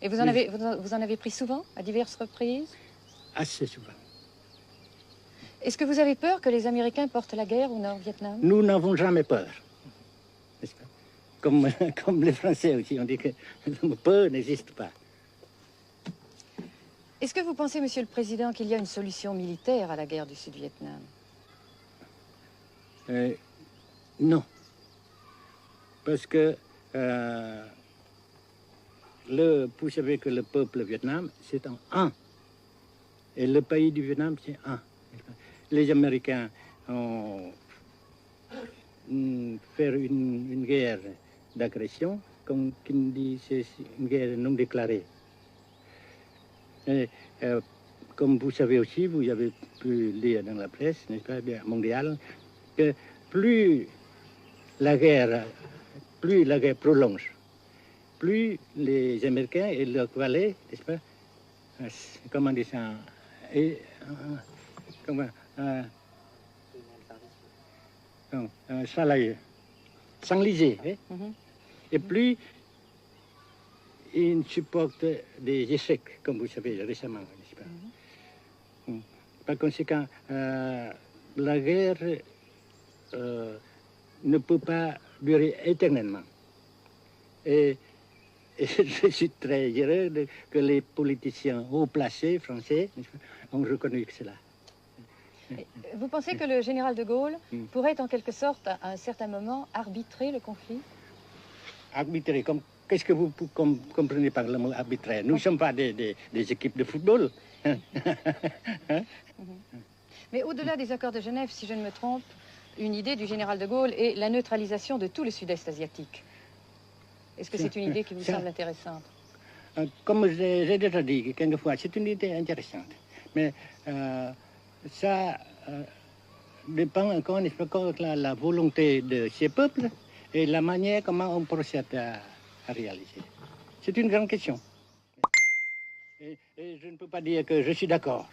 Et vous en avez pris souvent, à diverses reprises? Assez souvent. Est-ce que vous avez peur que les Américains portent la guerre au Nord-Vietnam? Nous n'avons jamais peur. N'est-ce pas? Comme les Français aussi, on dit que peur n'existe pas. Est-ce que vous pensez, Monsieur le Président, qu'il y a une solution militaire à la guerre du Sud-Vietnam? Non. Parce que vous savez que le peuple vietnam, c'est un. Et le pays du Vietnam, c'est un. Les Américains ont fait une guerre d'agression, comme qui dit, c'est une guerre non déclarée. Et, comme vous savez aussi, vous avez pu lire dans la presse, n'est-ce pas, mondiale, que plus la guerre prolonge, plus les Américains et leurs valets, n'est-ce pas, comment dire ça, s'enliser, et plus ils supportent des échecs, comme vous savez récemment, n'est-ce pas? Par conséquent, la guerre ne peut pas durer éternellement. Et je suis très heureux que les politiciens haut placés français ont reconnu cela. Vous pensez que le général de Gaulle pourrait en quelque sorte, à un certain moment, arbitrer le conflit? Arbitrer, qu'est-ce que vous comprenez par le mot arbitraire? Nous ne sommes pas des équipes de football. Mais au-delà des accords de Genève, si je ne me trompe, une idée du général de Gaulle est la neutralisation de tout le sud-est asiatique. Est-ce que c'est une idée qui vous semble intéressante? Comme j'ai déjà dit quelquefois, c'est une idée intéressante. Mais ça dépend encore de la volonté de ces peuples et la manière comment on procède à réaliser. C'est une grande question. Et je ne peux pas dire que je suis d'accord.